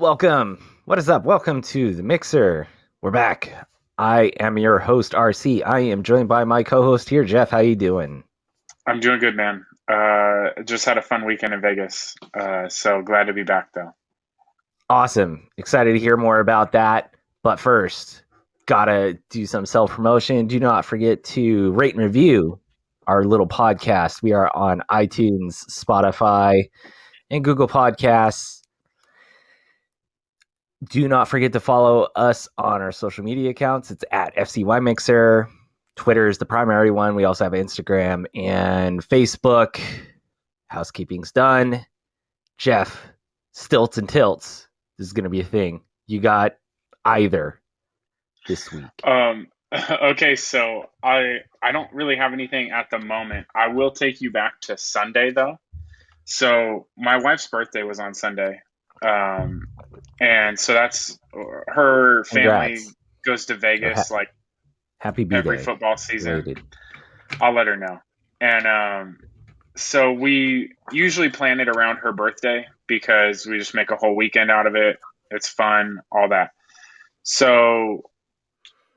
Welcome. What is up? Welcome to the Mixer. We're back. I am your host, RC. I am joined by my co-host here, Jeff. How you doing? I'm doing good, man. Just had a fun weekend in Vegas. So glad to be back, though. Awesome. Excited to hear more about that. But first, gotta do some self-promotion. Do not forget to rate and review our little podcast. We are on iTunes, Spotify, and Google Podcasts. Do not forget to follow us on our social media accounts. It's at FCY Mixer. Twitter is the primary one. We also have Instagram and Facebook. Housekeeping's done. Jeff, Stilts and Tilts. This is going to be a thing. You got either this week. Okay, so I don't really have anything at the moment. I will take you back to Sunday, though. So my wife's birthday was on Sunday. And so that's her family Congrats. goes to Vegas like Happy every B-Day. football season. Related. I'll let her know. And so we usually plan it around her birthday because we just make a whole weekend out of it. It's fun, all that. So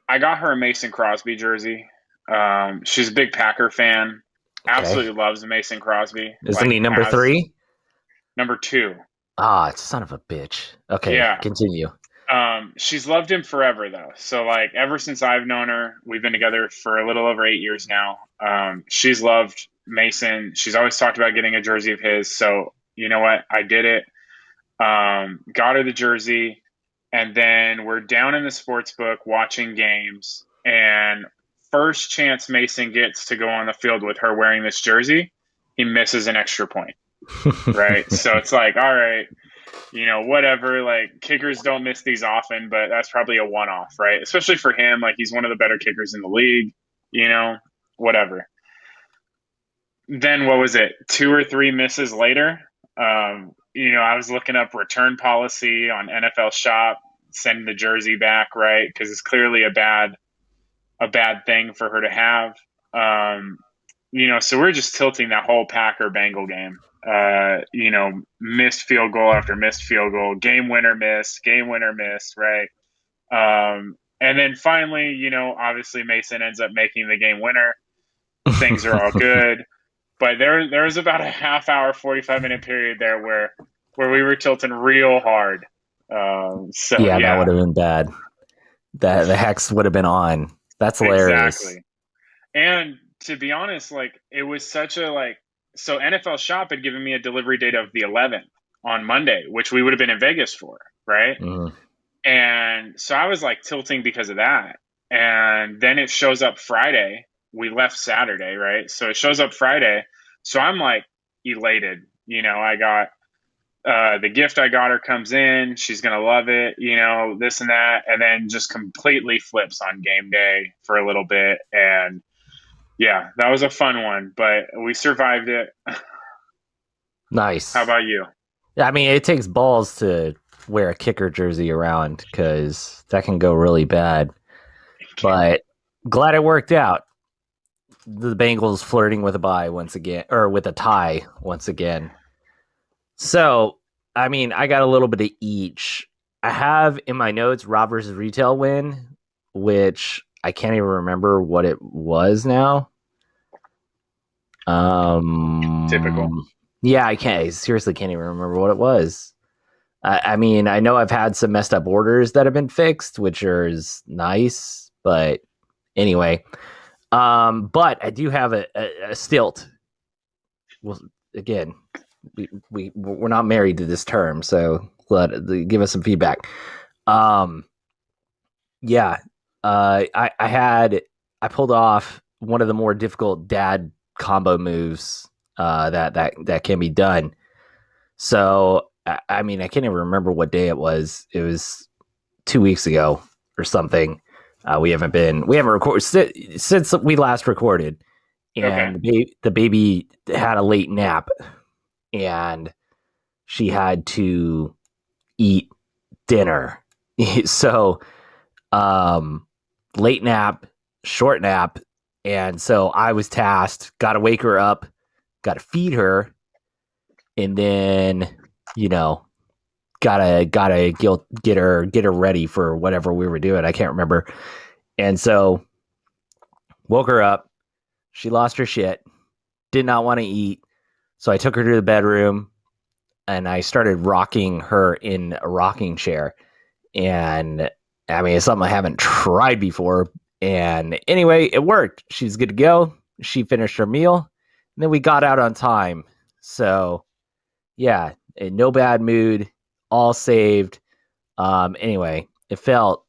I got her a Mason Crosby jersey. She's a big Packer fan. Okay. Absolutely loves Mason Crosby. Isn't he number 3? Number 2. Son of a bitch. Okay, Yeah. continue. She's loved him forever, though. So, like, ever since I've known her, we've been together for a little over 8 years now. She's loved Mason. She's always talked about getting a jersey of his. So, you know what? I did it. Got her the jersey. And then we're down in the sports book watching games. And first chance Mason gets to go on the field with her wearing this jersey, he misses an extra point. Right? So it's like, all right, whatever. Like, kickers don't miss these often, but that's probably a one-off, right? Especially for him. Like, he's one of the better kickers in the league, whatever. Then what was it? 2 or 3 misses later. I was looking up return policy on NFL Shop, sending the jersey back, right? Because it's clearly a bad thing for her to have. So we're just tilting that whole Packer Bengal game. Missed field goal after missed field goal, game winner missed, right? And then finally, obviously Mason ends up making the game winner. Things are all good. But there was about a half hour, 45-minute period there where we were tilting real hard. That would have been bad. The hex would have been on. That's hilarious. Exactly. And to be honest, like, it was such a so NFL Shop had given me a delivery date of the 11th on Monday, which we would have been in Vegas for, right? Mm. And so I was like tilting because of that. And then it shows up Friday. We left Saturday, right? So it shows up Friday. So I'm like elated. I got the gift I got her comes in. She's going to love it, this and that. And then just completely flips on game day for a little bit. And yeah, that was a fun one, but we survived it. Nice. How about you? I mean, it takes balls to wear a kicker jersey around because that can go really bad. But glad it worked out. The Bengals flirting with a bye once again, or with a tie once again. So, I mean, I got a little bit of each. I have in my notes Rob versus Retail win, which I can't even remember what it was now. Typical. Yeah, I seriously can't even remember what it was. I mean, I know I've had some messed up orders that have been fixed, which is nice, but anyway. But I do have a stilt. Well, again, we're not married to this term, so give us some feedback. I pulled off one of the more difficult dad combo moves that can be done. So I mean, I can't even remember what day it was. It was 2 weeks ago or something. We haven't recorded since we last recorded, and Okay. the baby had a late nap, and she had to eat dinner. So, late nap, short nap, and so I was tasked. Got to wake her up, got to feed her, and then get her ready for whatever we were doing. I can't remember. And so woke her up. She lost her shit. Did not want to eat. So I took her to the bedroom and I started rocking her in a rocking chair. And I mean, it's something I haven't tried before. And anyway, it worked. She's good to go. She finished her meal. And then we got out on time. So yeah, no bad mood, all saved. Anyway, it felt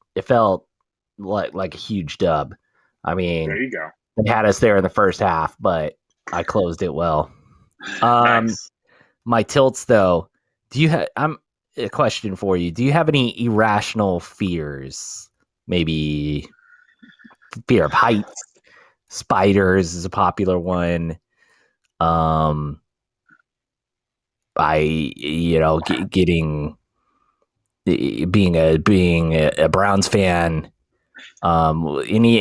like a huge dub. I There mean, you go. they had us there in the first half, but I closed it well. Um, Nice. my tilts though, do you have? I'm a question for you. Do you have any irrational fears? Maybe fear of heights. Spiders is a popular one. Um, getting being a Browns fan. Any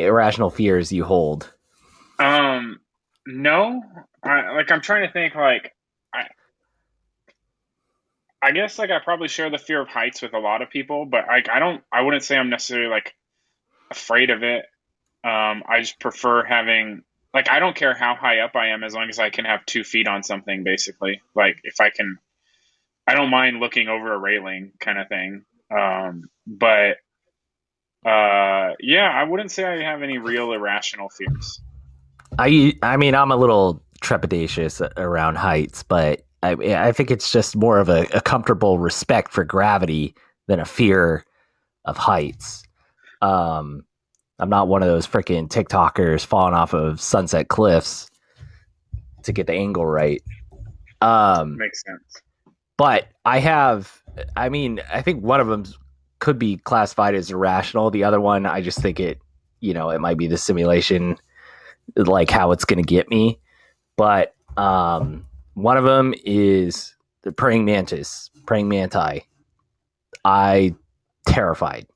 irrational fears you hold? Um, no, I'm trying to think. I, I guess I probably share the fear of heights with a lot of people, but I wouldn't say I'm necessarily afraid of it. I just prefer having I don't care how high up I am as long as I can have 2 feet on something. Basically, if I can, I don't mind looking over a railing, kind of thing. But yeah, I wouldn't say I have any real irrational fears. I mean, I'm a little trepidatious around heights, but I think it's just more of a comfortable respect for gravity than a fear of heights. Um, I'm not one of those freaking TikTokers falling off of sunset cliffs to get the angle right. Um, Makes sense. but I mean, I think one of them could be classified as irrational. The other one, I just think it might be the simulation, like how it's going to get me. But one of them is the praying manti. I terrified.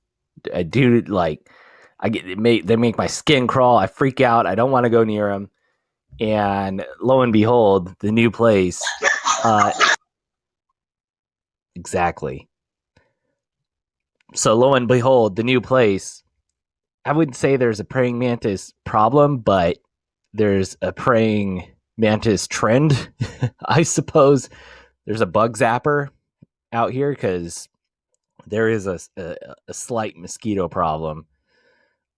I do they make my skin crawl. I freak out. I don't want to go near them. And lo and behold, the new place, uh, exactly. So lo and behold, the new place. I wouldn't say there's a praying mantis problem, but there's a praying mantis trend, I suppose. There's a bug zapper out here because there is a slight mosquito problem.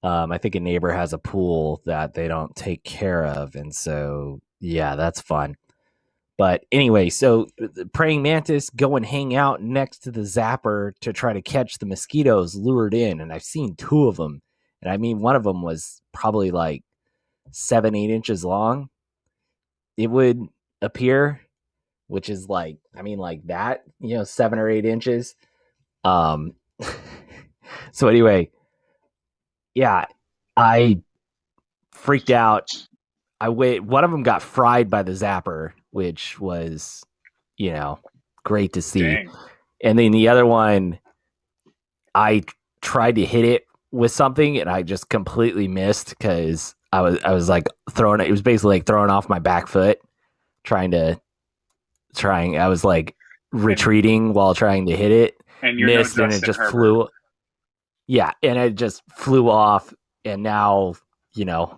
I think a neighbor has a pool that they don't take care of, and so yeah, that's fun. But anyway, so the praying mantis go and hang out next to the zapper to try to catch the mosquitoes lured in, and I've seen 2 of them, and I mean one of them was probably like 7-8 inches long. It would appear, which is like that, 7 or 8 inches. Um, so anyway, yeah, I freaked out. One of them got fried by the zapper, which was, great to see. Dang. And then the other one, I tried to hit it with something and I just completely missed because I was like throwing it. It was basically like throwing off my back foot, I was like retreating while trying to hit it, And you're no missed, and it Justin just Herbert. flew. Yeah, and it just flew off. And now,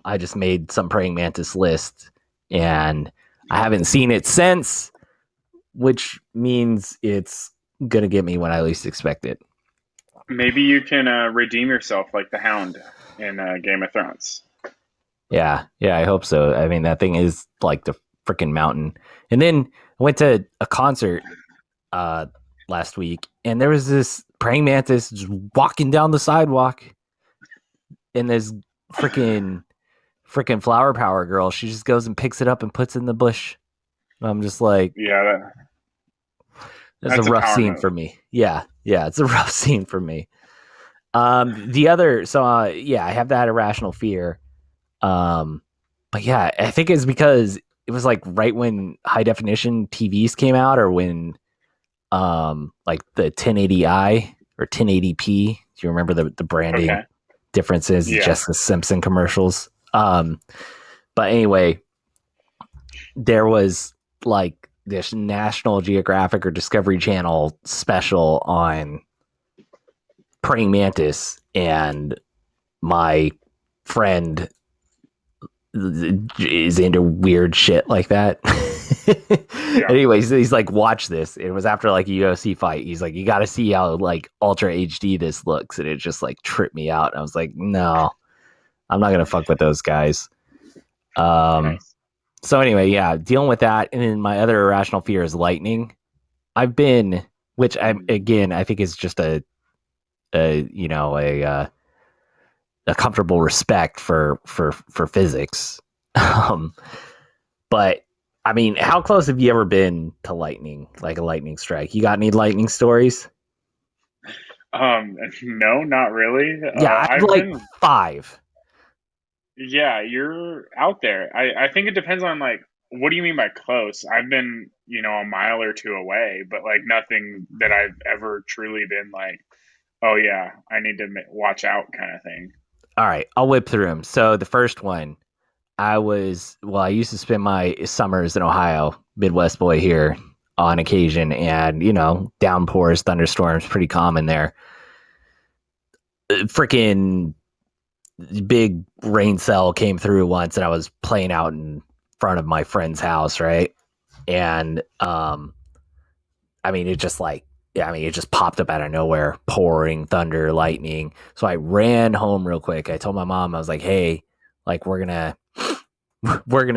I just made some praying mantis list, and I haven't seen it since, which means it's gonna get me when I least expect it. Maybe you can redeem yourself like the Hound in Game of Thrones. Yeah, I hope so. I mean, that thing is like the freaking mountain. And then I went to a concert uh last week, and there was this praying mantis just walking down the sidewalk, and this freaking flower power girl, she just goes and picks it up and puts it in the bush. I'm just like, Yeah, that's a that's a rough power scene move. for me. Yeah, it's a rough scene for me. The other, so yeah, I have that irrational fear. Um, but yeah, I think it's because it was like right when high definition TVs came out, or when like the 1080i or 1080p. Do you remember the branding Okay. differences? Yeah. Just the Simpson commercials. But anyway, there was like this National Geographic or Discovery Channel special on praying mantis, and my friend is into weird shit like that. Yeah. Anyways, he's like, watch this. It was after like a UFC fight. He's like, you got to see how like ultra HD this looks, and it just like tripped me out. And I was like, no, I'm not gonna fuck with those guys. Um. Nice. So anyway, yeah, dealing with that, and then my other irrational fear is lightning. I've been, which I think is just a comfortable respect for physics. Um, but I mean, how close have you ever been to lightning, like a lightning strike? You got any lightning stories? No, not really. Yeah, I have I've like been, five. yeah, you're out there. I think it depends on like, what do you mean by close? I've been, a mile or two away, but like nothing that I've ever truly been like, oh yeah, I need to watch out kind of thing. All right, I'll whip through them. So the first one, I used to spend my summers in Ohio, Midwest boy here on occasion, and downpours, thunderstorms, pretty common there. Freaking big rain cell came through once, and I was playing out in front of my friend's house, right? And I mean, it just like, yeah, I mean, it just popped up out of nowhere, pouring thunder, lightning. So I ran home real quick. I told my mom, I was like, hey, like we're gonna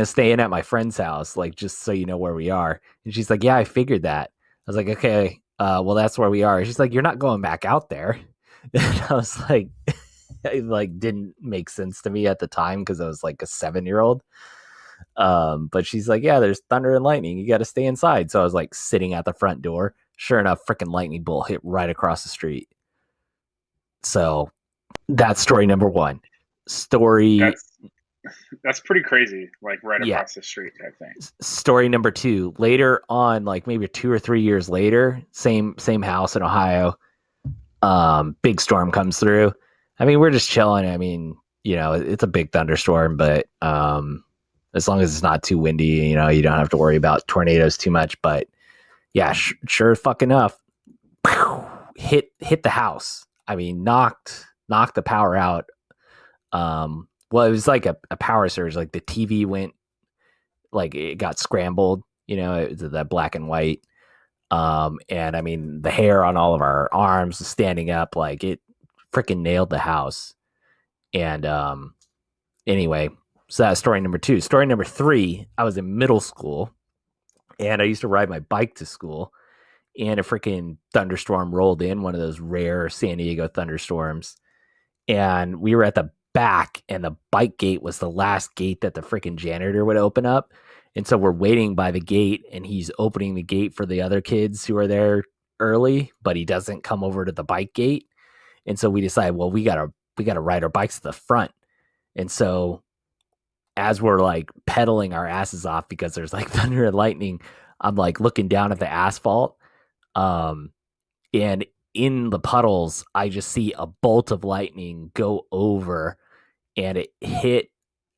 stay in at my friend's house, like just so you know where we are. And she's like, yeah, I figured that. I was like, okay, well, that's where we are. She's like, you're not going back out there. And I was like, it like didn't make sense to me at the time because I was like a 7-year-old. But she's like, yeah, there's thunder and lightning. You got to stay inside. So I was like sitting at the front door. Sure enough, freaking lightning bolt hit right across the street. So that's story number one. Story, That's that's pretty crazy, like right yeah. across the street type thing. Story number two. Later on, like maybe 2 or 3 years later, same house in Ohio. Big storm comes through. I mean, we're just chilling. I mean, it's a big thunderstorm, but as long as it's not too windy, you don't have to worry about tornadoes too much. But yeah, sure fucking enough, hit the house. I mean, knocked the power out. Well, it was like a power surge. Like the TV went, like it got scrambled. It was that black and white. And I mean, the hair on all of our arms standing up, like it freaking nailed the house. And anyway, so that's story number two. Story number three, I was in middle school and I used to ride my bike to school, and a freaking thunderstorm rolled in, one of those rare San Diego thunderstorms. And we were at the back, and the bike gate was the last gate that the freaking janitor would open up. And so we're waiting by the gate, and he's opening the gate for the other kids who are there early, but he doesn't come over to the bike gate. And so we decide, well, we gotta ride our bikes to the front. And so as we're like pedaling our asses off because there's like thunder and lightning, I'm like looking down at the asphalt. Um, and in the puddles, I just see a bolt of lightning go over, and it hit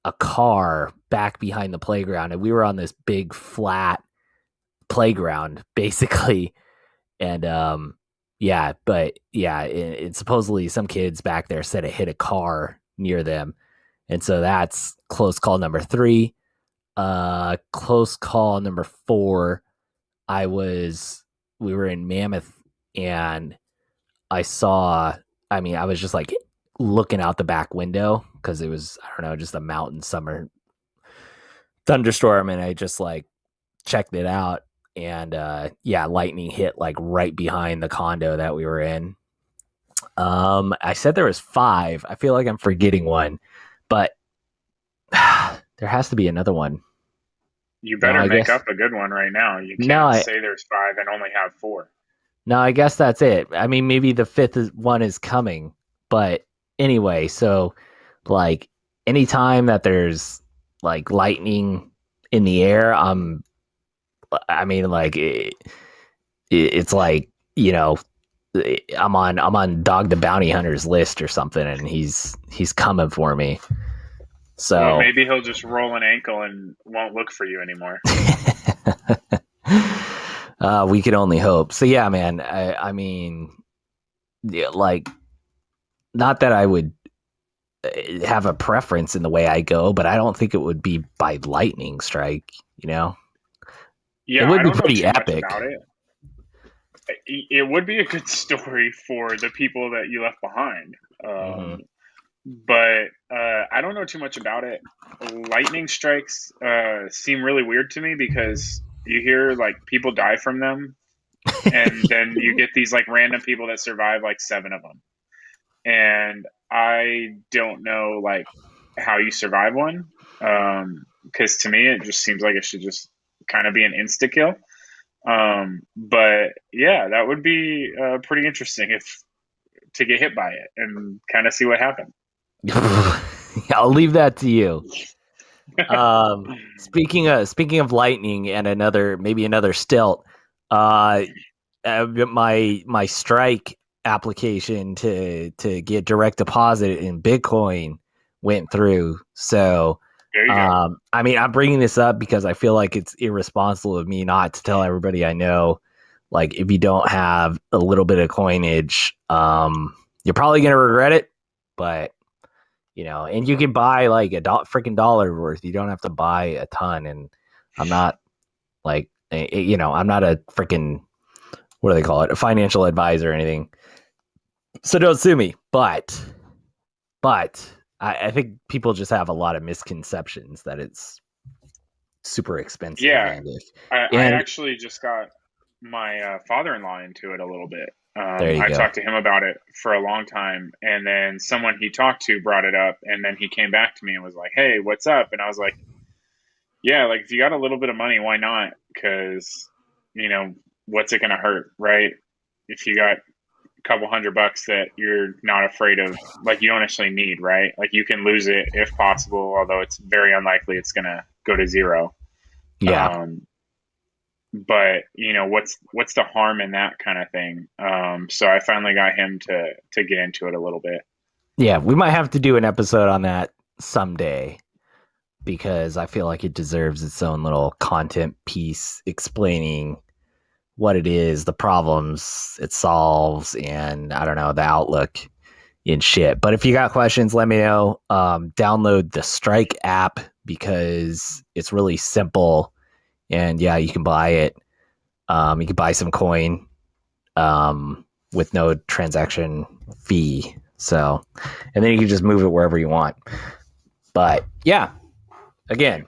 a car back behind the playground. And we were on this big flat playground, basically. And yeah, but yeah, it supposedly some kids back there said it hit a car near them. And so that's close call number three. Close call number four. We were in Mammoth, and I was just like looking out the back window because it was, I don't know, just a mountain summer thunderstorm. And I just like checked it out. And yeah, lightning hit like right behind the condo that we were in. I said there was five. I feel like I'm forgetting one, but there has to be another one. You No, better I make guess up a good one right now. You no, can't I say there's five and only have four. no, I guess that's it. I mean, maybe the one is coming, but anyway, so like anytime that there's like lightning in the air, I mean, like it's like I'm on Dog the Bounty Hunter's list or something, and he's coming for me. Well, So maybe he'll just roll an ankle and won't look for you anymore. We can only hope. So yeah, man. I mean, yeah, like, not that I would have a preference in the way I go, but I don't think it would be by lightning strike. You know, it Yeah, would I be don't know pretty too much epic. about it. It would be a good story for the people that you left behind. Hmm. But I don't know too much about it. Lightning strikes seem really weird to me because you hear like people die from them, and then you get these like random people that survive like seven of them, and I don't know like how you survive one. Because to me it just seems like it should just kind of be an insta kill. But yeah, that would be pretty interesting if to get hit by it and kind of see what happened. I'll leave that to you. Speaking of lightning and another stilt, uh, my strike application to get direct deposit in Bitcoin went through. So, There you go. I mean, I'm bringing this up because I feel like it's irresponsible of me not to tell everybody I know. Like, if you don't have a little bit of coinage, you're probably gonna regret it. But and you can buy like freaking dollar worth. You don't have to buy a ton. And I'm not like, I'm not a freaking, what do they call it, a financial advisor or anything. So don't sue me. But I think people just have a lot of misconceptions that it's super expensive. Yeah, And if, I and actually just got my father-in-law into it a little bit. there you I go. talked to him about it for a long time, and then someone he talked to brought it up, and then he came back to me and was like, "Hey, what's up?" And I was like, "Yeah, like if you got a little bit of money, why not? Because you know, what's it gonna hurt, right? If you got a couple $100 that you're not afraid of, like you don't actually need, right? Like you can lose it if possible, although it's very unlikely it's gonna go to zero." Yeah. Um, but what's the harm in that kind of thing? So I finally got him to get into it a little bit. Yeah. We might have to do an episode on that someday because I feel like it deserves its own little content piece explaining what it is, the problems it solves, and I don't know, the outlook in shit. But if you got questions, let me know. Download the Strike app because it's really simple. And yeah, you can buy it. You can buy some coin with no transaction fee. So, and then you can just move it wherever you want. But yeah, again,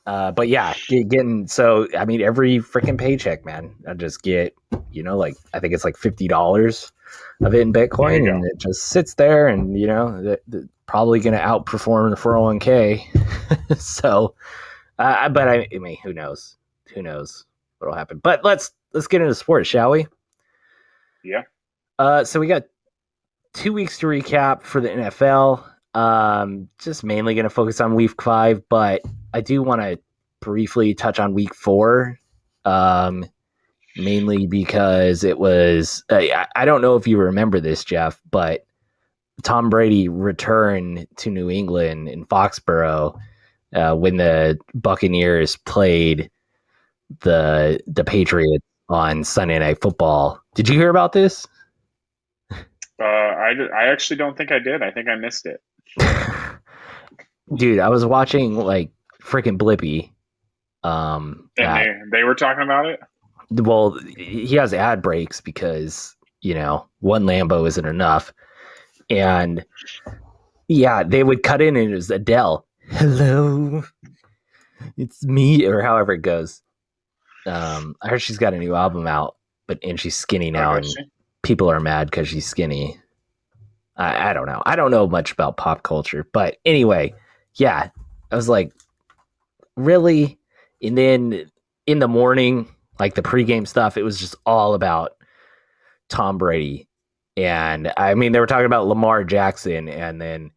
but yeah, getting so I mean every freaking paycheck, man, I just get like I think it's like $50 of it in There Bitcoin, you and go. it just sits there, and probably going to outperform the 401k. So, but I mean, who knows? Who knows what'll happen? But let's get into sports, shall we? Yeah. So we got 2 weeks to recap for the NFL. Just mainly going to focus on week 5, but I do want to briefly touch on week 4. Mainly because it was, I don't know if you remember this, Jeff, but Tom Brady returned to New England in Foxboro when the Buccaneers played the Patriots on Sunday Night Football. Did you hear about this? I actually don't think I did. I think I missed it. Dude, I was watching like freaking Blippy. And they were talking about it. Well, he has ad breaks because one Lambo isn't enough, and yeah, they would cut in and it was Adele. Hello, it's me, or however it goes. I heard she's got a new album out, and she's skinny Oh, now, does and she? people are mad because she's skinny. I don't know. I don't know much about pop culture, but anyway, yeah, I was like, really? And then in the morning, like the pregame stuff, it was just all about Tom Brady. And I mean, they were talking about Lamar Jackson, and then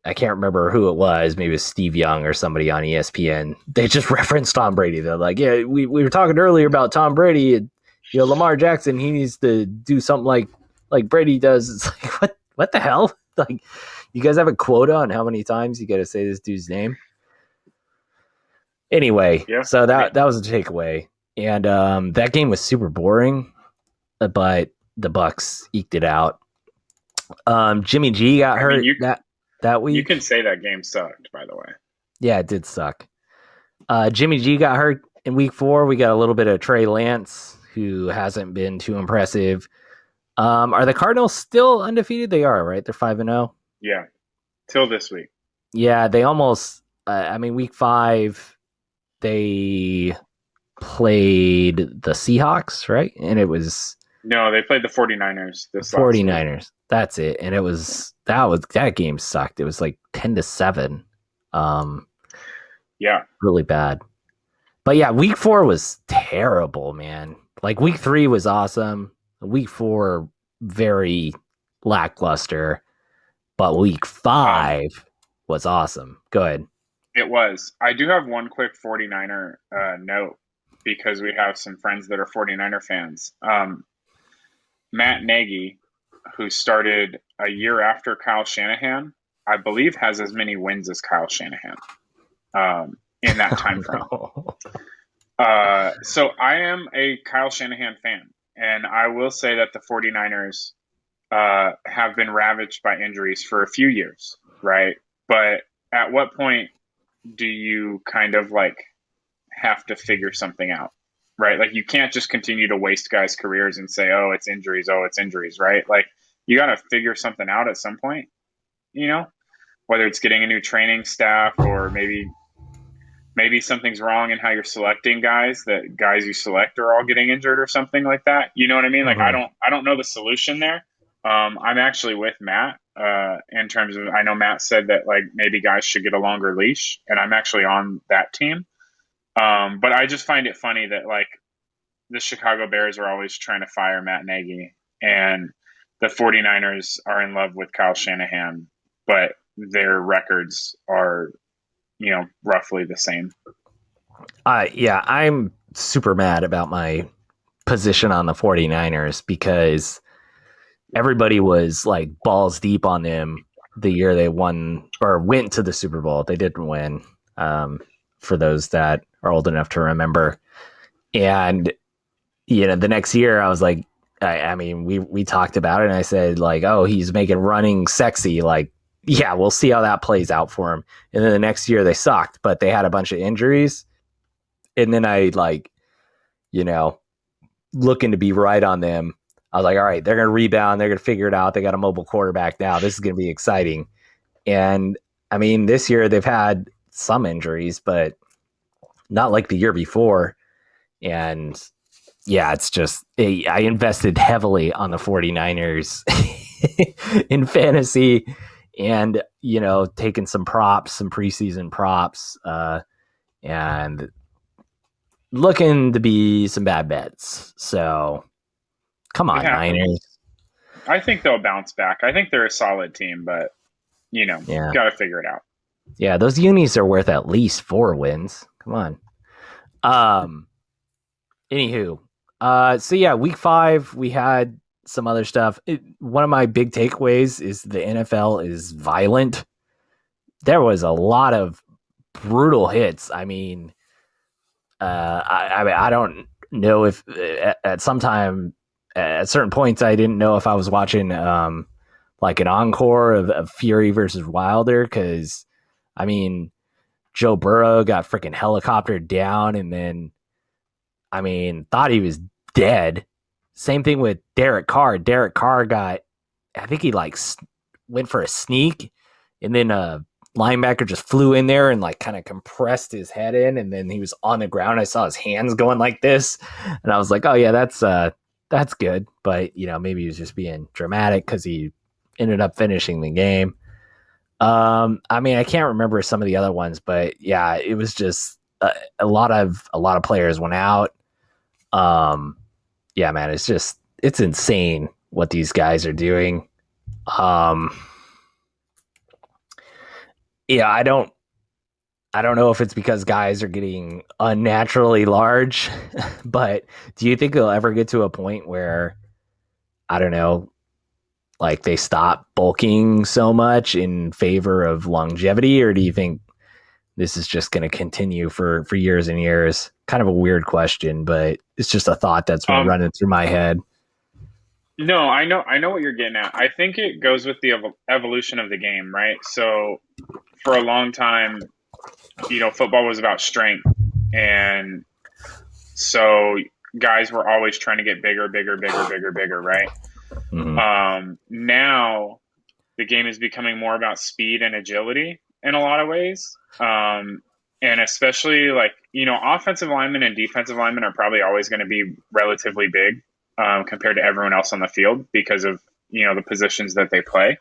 I can't remember who it was. Maybe it was Steve Young or somebody on ESPN. They just referenced Tom Brady. They're like, yeah, we were talking earlier about Tom Brady. And, Lamar Jackson, he needs to do something like Brady does. It's like, what the hell? Like, you guys have a quota on how many times you got to say this dude's name? Anyway, Yeah. so I mean, that was a takeaway. And that game was super boring, but the Bucks eked it out. Jimmy G got I mean, hurt that you can week. say that game sucked, by the way. Yeah, it did suck. Jimmy G got hurt in week 4. We got a little bit of Trey Lance, who hasn't been too impressive. Are the Cardinals still undefeated? They are, right? They're 5-0. Yeah, till this week. Yeah, they almost. Week 5, they played the Seahawks, right? And it was No, they played the 49ers the this last week. 49ers. That's it. And that game sucked. It was like 10-7. Um, Yeah. really bad. But yeah, week 4 was terrible, man. Like week 3 was awesome. Week 4 very lackluster, but week 5 was awesome. Go ahead. It was. I do have one quick 49er note because we have some friends that are 49er fans. Matt Nagy, who started a year after Kyle Shanahan, I believe has as many wins as Kyle Shanahan in that time frame. So I am a Kyle Shanahan fan, and I will say that the 49ers have been ravaged by injuries for a few years, right? But at what point do you kind of like have to figure something out, right? Like you can't just continue to waste guys' careers and say, oh, it's injuries, right? Like you got to figure something out at some point, you know, whether it's getting a new training staff or maybe something's wrong in how you're selecting guys, that guys you select are all getting injured or something like that. You know what I mean? Like Mhm. I don't know the solution there. I'm actually with Matt in terms of, I know Matt said that like maybe guys should get a longer leash, and I'm actually on that team. But I just find it funny that like the Chicago Bears are always trying to fire Matt Nagy, and the 49ers are in love with Kyle Shanahan, but their records are, roughly the same. Yeah, I'm super mad about my position on the 49ers because everybody was like balls deep on them the year they won or went to the Super Bowl. They didn't win, for those that are old enough to remember. And, the next year I was like, we talked about it and I said, like, oh, he's making running sexy. Like, yeah, we'll see how that plays out for him. And then the next year they sucked, but they had a bunch of injuries. And then I like, you know, looking to be right on them. I was like, all right, they're going to rebound. They're going to figure it out. They got a mobile quarterback now. This is going to be exciting. And this year they've had some injuries, but not like the year before. And yeah, it's just, I invested heavily on the 49ers in fantasy and, taking some props, some preseason props, and looking to be some bad bets. So come It on, happens. Niners. I think they'll bounce back. I think they're a solid team, but Yeah. got to figure it out. Yeah, those unis are worth at least 4 wins. Come on. Um Anywho. So yeah, week 5 we had some other stuff. One of my big takeaways is the NFL is violent. There was a lot of brutal hits. I don't know if at some time at certain points I didn't know if I was watching like an encore of Fury versus Wilder because I mean Joe Burrow got freaking helicoptered down and then thought he was dead. Same thing with Derek Carr. Derek Carr got, I think he like went for a sneak, and then a linebacker just flew in there and like kind of compressed his head in, and then he was on the ground. I saw his hands going like this, and I was like, oh yeah, that's good. But maybe he was just being dramatic because he ended up finishing the game. I can't remember some of the other ones, but yeah, it was just a lot of players went out. Yeah, man, it's insane what these guys are doing. Um, yeah, I don't know if it's because guys are getting unnaturally large, but do you think they'll ever get to a point where I don't know, like they stop bulking so much in favor of longevity, or do you think this is just going to continue for years and years? Kind of a weird question, but it's just a thought that's been Um, running through my head. no, I know what you're getting at. I think it goes with the evolution of the game, right? So for a long time, football was about strength, and so guys were always trying to get bigger, bigger, bigger, bigger, bigger, right? Mm-hmm. Now the game is becoming more about speed and agility in a lot of ways. And especially offensive linemen and defensive linemen are probably always going to be relatively big compared to everyone else on the field because of, the positions that they play.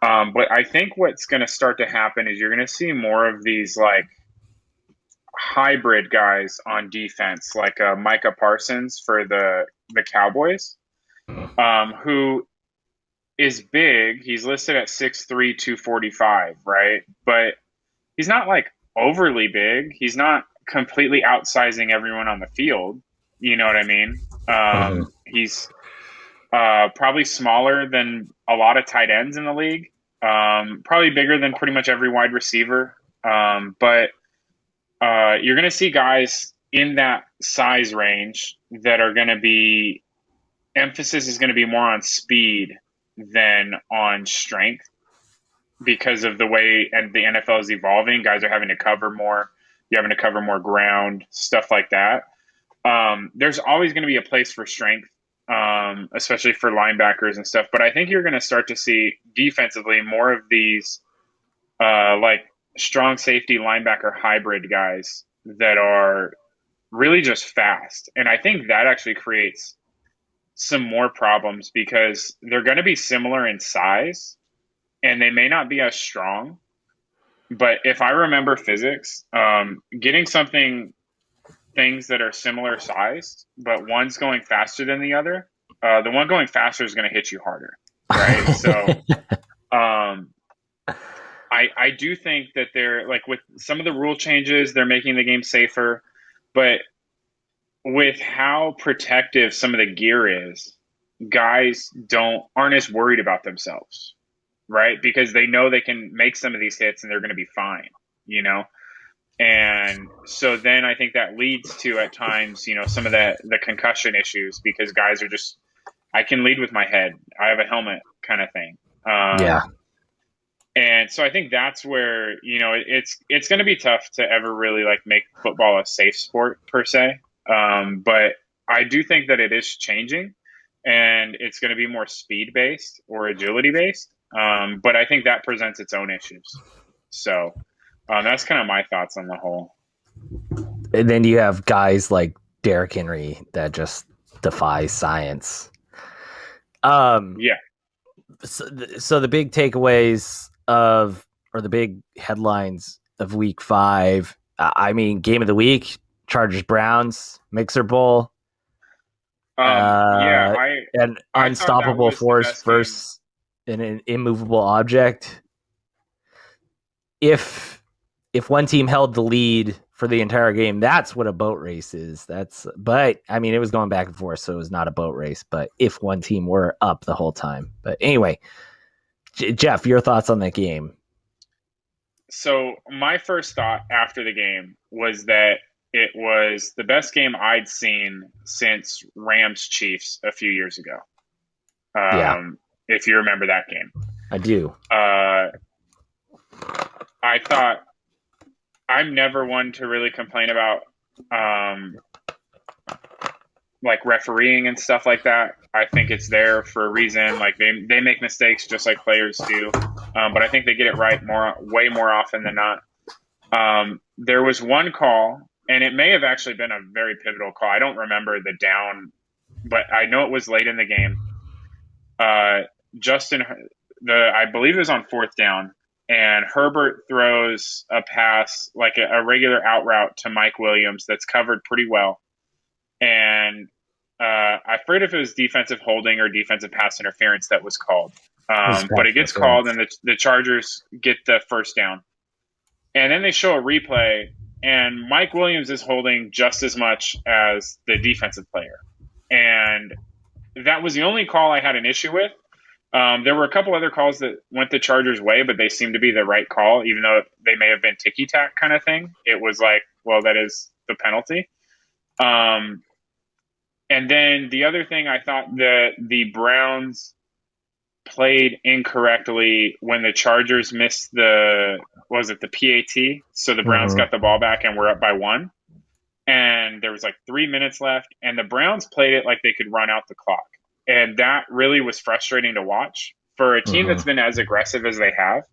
But I think what's going to start to happen is you're going to see more of these like hybrid guys on defense, like Micah Parsons for the Cowboys, who is big. He's listed at 6'3", 245, right? But he's not like overly big. He's not completely outsizing everyone on the field. You know what I mean? Mm-hmm. He's probably smaller than a lot of tight ends in the league. Probably bigger than pretty much every wide receiver. But you're going to see guys in that size range that are going to be emphasis is going to be more on speed than on strength because of the way and the NFL is evolving. Guys are having to cover more. You're having to cover more ground, stuff like that. There's always going to be a place for strength, especially for linebackers and stuff. But I think you're going to start to see defensively more of these like strong safety linebacker hybrid guys that are really just fast. And I think that actually creates some more problems because they're going to be similar in size and they may not be as strong. But if I remember physics, getting things that are similar sized, but one's going faster than the other, the one going faster is going to hit you harder, right? So I do think that they're like with some of the rule changes, they're making the game safer, but with how protective some of the gear is, guys aren't as worried about themselves, right? Because they know they can make some of these hits and they're going to be fine, you know? And so then I think that leads to at times, some of the concussion issues because guys are just, I can lead with my head. I have a helmet kind of thing. Yeah. And so I think that's where, it's going to be tough to ever really like make football a safe sport per se. But I do think that it is changing and it's going to be more speed based or agility based. But I think that presents its own issues. So that's kind of my thoughts on the whole. And then you have guys like Derrick Henry that just defy science. Yeah. So the big takeaways or the big headlines of week 5, I mean, game of the week, Chargers Browns, Mixer Bowl. Yeah, An I thought that unstoppable was the force best game. versus an immovable object. If one team held the lead for the entire game, that's what a boat race is. But I mean, it was going back and forth, so it was not a boat race. But if one team were up the whole time, but anyway, Jeff, your thoughts on that game? So my first thought after the game was that it was the best game I'd seen since Rams Chiefs a few years ago. Yeah, If you remember that game, I do. I thought I'm never one to really complain about like refereeing and stuff like that. I think it's there for a reason. Like they make mistakes just like players do, but I think they get it right way more often than not. There was one call, and it may have actually been a very pivotal call. I don't remember the down, but I know it was late in the game. Justin, I believe it was on 4th down, and Herbert throws a pass like a regular out route to Mike Williams that's covered pretty well. And I forget if it was defensive holding or defensive pass interference that was called. But it gets called, and the Chargers get the first down. And then they show a replay, and Mike Williams is holding just as much as the defensive player. And that was the only call I had an issue with. There were a couple other calls that went the Chargers' way, but they seemed to be the right call, even though they may have been ticky tack kind of thing. It was like, well, that is the penalty. Um, and then the other thing, I thought that the Browns played incorrectly when the Chargers missed was it the PAT? So the Browns Mm-hmm. got the ball back and were up by one. And there was like 3 minutes left, and the Browns played it like they could run out the clock. And that really was frustrating to watch for a team Mm-hmm. that's been as aggressive as they have.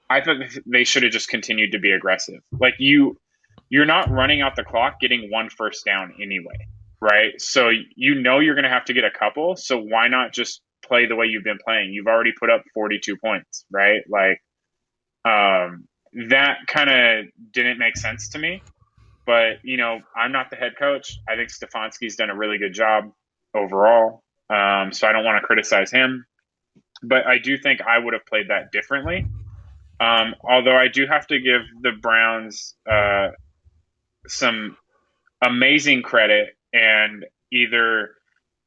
I thought they should have just continued to be aggressive. Like you're not running out the clock getting one first down anyway, right? So you know you're going to have to get a couple. So why not just play the way you've been playing? You've already put up 42 points, right? Like that kind of didn't make sense to me. But I'm not the head coach. I think Stefanski's done a really good job overall. So I don't want to criticize him, but I do think I would have played that differently. Although I do have to give the Browns some amazing credit, and either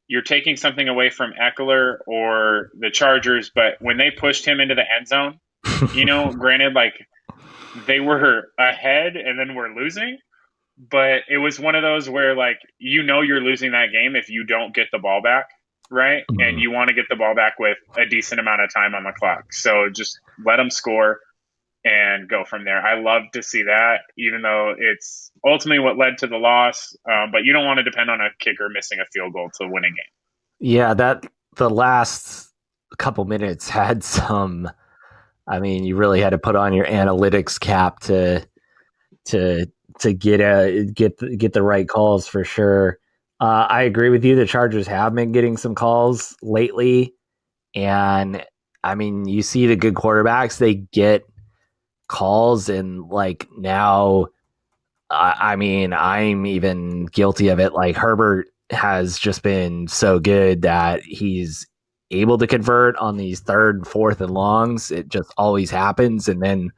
you're taking something away from Eckler or the Chargers, but when they pushed him into the end zone, granted, like they were ahead and then we're losing, but it was one of those where like you're losing that game if you don't get the ball back, right? And Mm-hmm. you want to get the ball back with a decent amount of time on the clock. So just let them score and go from there. I love to see that, even though it's ultimately what led to the loss. But you don't want to depend on a kicker missing a field goal to win a game. Yeah, that the last couple minutes had some. I mean, you really had to put on your analytics cap to get the right calls for sure. I agree with you. The Chargers have been getting some calls lately, and I mean, you see the good quarterbacks, they get calls, and like now, I mean, I'm even guilty of it. Like Herbert has just been so good that he's able to convert on these third, fourth, and longs. It just always happens, and then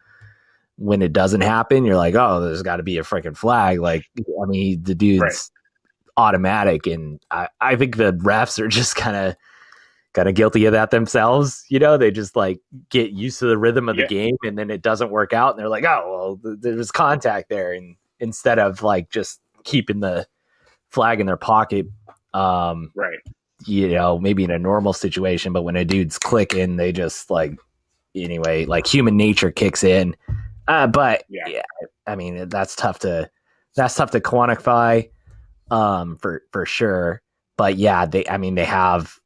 when it doesn't happen, you're like, oh, there's got to be a freaking flag. Like, I mean, the Right. dude's automatic, and I think the refs are just kind of guilty of that themselves. They just like get used to the rhythm of the Yeah. game, and then it doesn't work out, and they're like, oh, well, there's contact there, and instead of like just keeping the flag in their pocket, um, Right. maybe in a normal situation, but when a dude's clicking, they just like anyway, like human nature kicks in. But Yeah. yeah, I mean that's tough to quantify for sure. But yeah, they have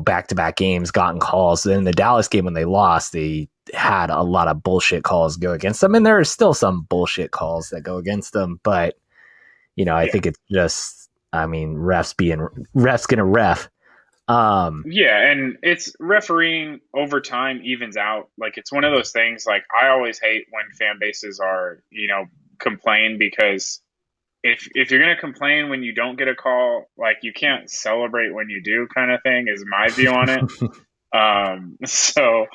back to back games gotten calls. In the Dallas game when they lost, they had a lot of bullshit calls go against them, and there are still some bullshit calls that go against them. But I Yeah. think it's just refs gonna ref. Yeah, and it's refereeing over time evens out. Like it's one of those things. Like I always hate when fan bases are, complain, because if you're gonna complain when you don't get a call, like you can't celebrate when you do, kind of thing is my view on it. So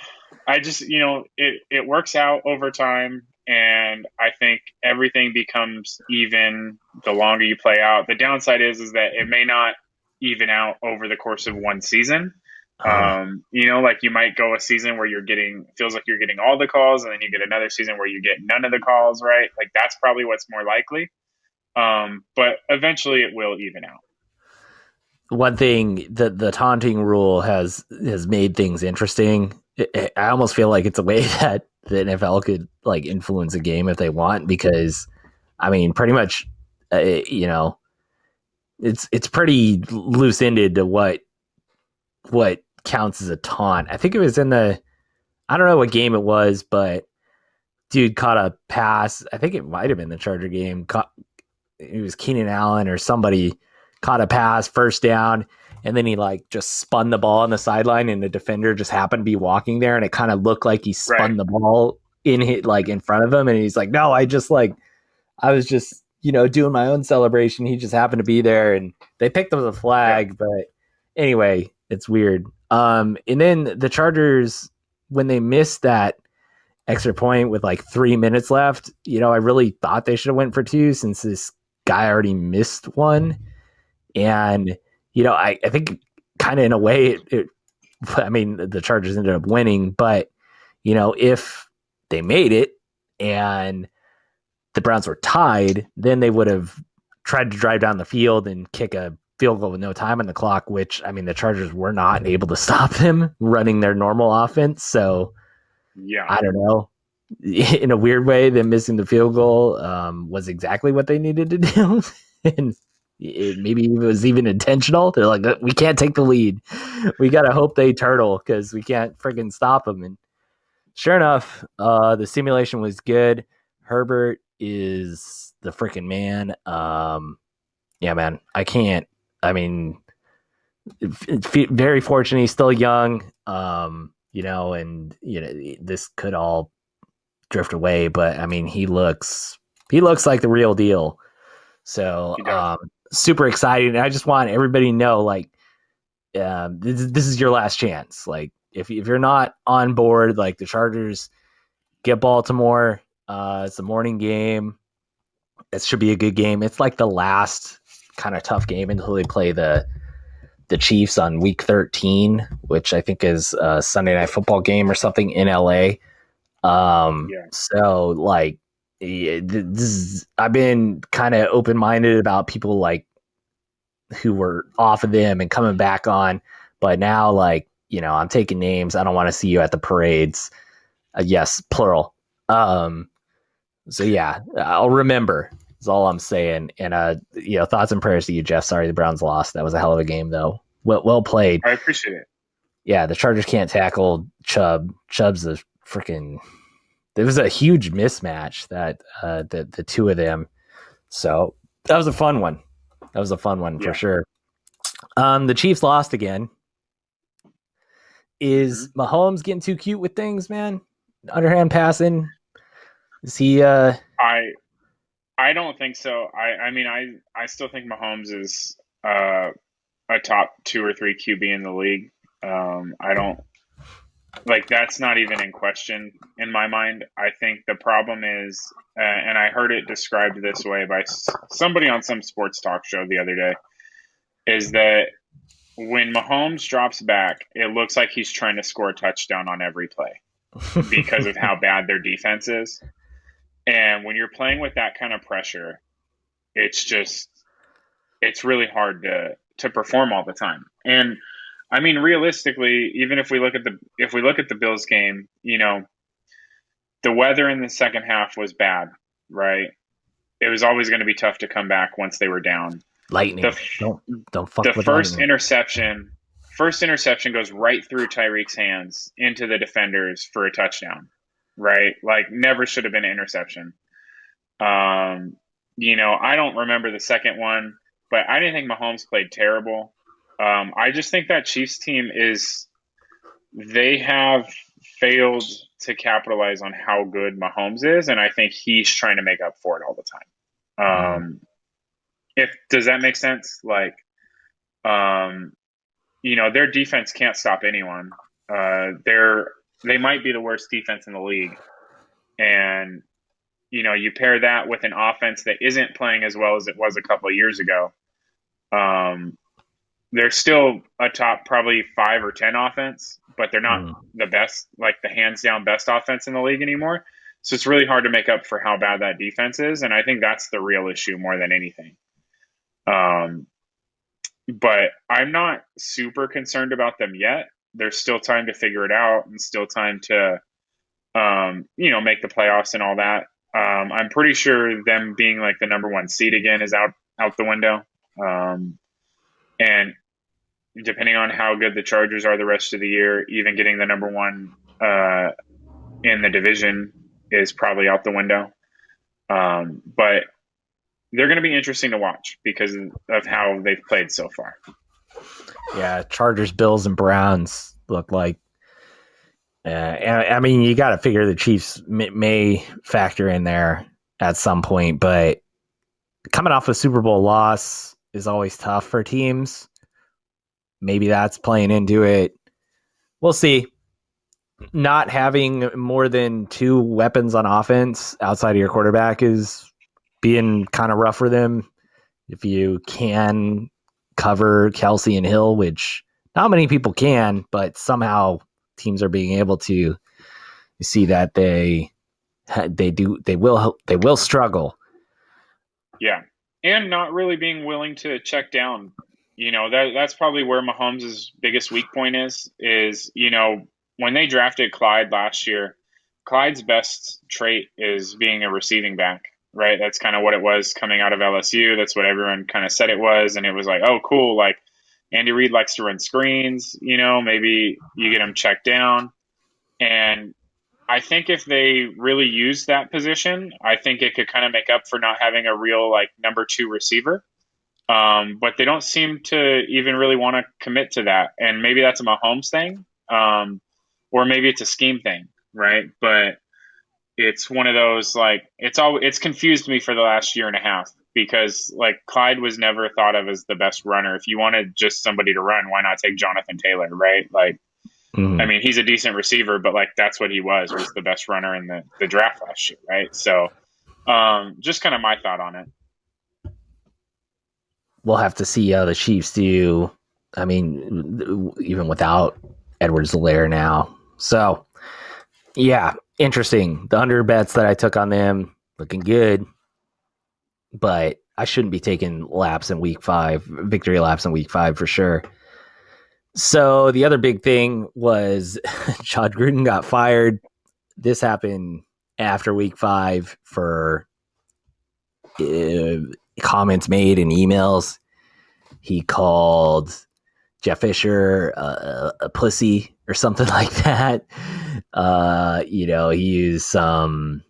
I just, it works out over time, and I think everything becomes even the longer you play out. The downside is that it may not even out over the course of one season. uh, Like you might go a season where feels like you're getting all the calls, and then you get another season where you get none of the calls, right? Like that's probably what's more likely. But eventually it will even out. One thing that the taunting rule has made things interesting. I almost feel like it's a way that the NFL could like influence a game if they want, because I mean, pretty much, you know, it's pretty loose ended to what counts as a taunt. I think it was in the I don't know what game it was, but dude caught a pass. I think it might have been the Charger game. It was Keenan Allen or somebody caught a pass, first down, and then he like just spun the ball on the sideline, and the defender just happened to be walking there, and it kind of looked like he Right. spun the ball in front of him, and he's like, no, I was just doing my own celebration. He just happened to be there, and they picked up the Yeah. flag, but anyway, it's weird. And then the Chargers, when they missed that extra point with like 3 minutes left, I really thought they should have went for two since this guy already missed one. And I think kind of in a way it I mean, the Chargers ended up winning, but if they made it and the Browns were tied, then they would have tried to drive down the field and kick a field goal with no time on the clock, which, I mean, the Chargers were not able to stop them running their normal offense. So Yeah. I don't know. In a weird way, them missing the field goal was exactly what they needed to do. And maybe it was even intentional. They're like, we can't take the lead. We got to hope they turtle because we can't freaking stop them. And sure enough, the simulation was good. Herbert is the freaking man. Yeah, man, I can't. I mean, very fortunate. He's still young. And this could all drift away, but I mean, he looks like the real deal. So, He does. super excited. And I just want everybody to know, like, this is your last chance. Like, if you're not on board, like the Chargers get Baltimore. It's a morning game. It should be a good game. It's like the last kind of tough game until they play the Chiefs on week 13, which I think is a Sunday Night Football game or something in LA. Yeah. So like, I've been kind of open minded about people like who were off of them and coming back on, but now like I'm taking names. I don't want to see you at the parades. Yes, plural. So yeah, I'll remember. Is all I'm saying. And thoughts and prayers to you, Jeff. Sorry the Browns lost. That was a hell of a game though. Well played. I appreciate it. Yeah, the Chargers can't tackle Chubb. Chubb's a freaking. There was a huge mismatch that the two of them. So that was a fun one. For sure. The Chiefs lost again. Is Mahomes getting too cute with things, man? Underhand passing. Is he? I don't think so. I mean, I still think Mahomes is a top 2 or 3 QB in the league. I don't like that's not even in question in my mind. I think the problem is, and I heard it described this way by somebody on some sports talk show the other day, is that when Mahomes drops back, it looks like he's trying to score a touchdown on every play because of how bad their defense is. And when you're playing with that kind of pressure, it's really hard to perform all the time. And I mean, realistically, even if we look at the Bills game, the weather in the second half was bad, right? It was always going to be tough to come back once they were down. Lightning. Don't fuck the with first lightning. First interception goes right through Tyreek's hands into the defenders for a touchdown, right? Like never should have been an interception. I don't remember the second one, but I didn't think Mahomes played terrible. I just think that Chiefs team they have failed to capitalize on how good Mahomes is, and I think he's trying to make up for it all the time. Does that make sense? Like, their defense can't stop anyone. They might be the worst defense in the league, and you pair that with an offense that isn't playing as well as it was a couple of years ago. They're still a top probably 5 or 10 offense, but they're not the best, like the hands down best offense in the league anymore. So it's really hard to make up for how bad that defense is. And I think that's the real issue more than anything. But I'm not super concerned about them yet. There's still time to figure it out and still time to, make the playoffs and all that. I'm pretty sure them being like the number 1 seed again is out the window. And depending on how good the Chargers are the rest of the year, even getting the number 1 in the division is probably out the window. But they're going to be interesting to watch because of how they've played so far. Yeah, Chargers, Bills, and Browns look like. I mean, you got to figure the Chiefs may factor in there at some point, but coming off a Super Bowl loss is always tough for teams. Maybe that's playing into it. We'll see. Not having more than 2 weapons on offense outside of your quarterback is being kind of rough for them. If you can cover Kelsey and Hill, which Not many people can, but somehow teams are being able to see that they will struggle. Yeah. And not really being willing to check down. That's probably where Mahomes' biggest weak point is, when they drafted Clyde last year, Clyde's best trait is being a receiving back, right? That's kind of what it was coming out of LSU. That's what everyone kind of said it was. And it was like, oh, cool. Like Andy Reid likes to run screens, maybe you get him checked down. And I think if they really use that position, I think it could kind of make up for not having a real like number two receiver. But they don't seem to even really want to commit to that. And maybe that's a Mahomes thing, or maybe it's a scheme thing, right? But it's one of those like it's confused me for the last year and a half because like Clyde was never thought of as the best runner. If you wanted just somebody to run, why not take Jonathan Taylor, right? Like I Mm. mean, he's a decent receiver, but like that's what he was the best runner in the draft last year, right? So, just kind of my thought on it. We'll have to see how the Chiefs do. I mean, even without Edwards-Helaire now. So, yeah, interesting. The under bets that I took on them looking good, but I shouldn't be taking laps in week 5, victory laps in week 5 for sure. So the other big thing was John Gruden got fired. This happened after week 5 for uh, comments made in emails. He called Jeff Fisher a pussy or something like that. He used some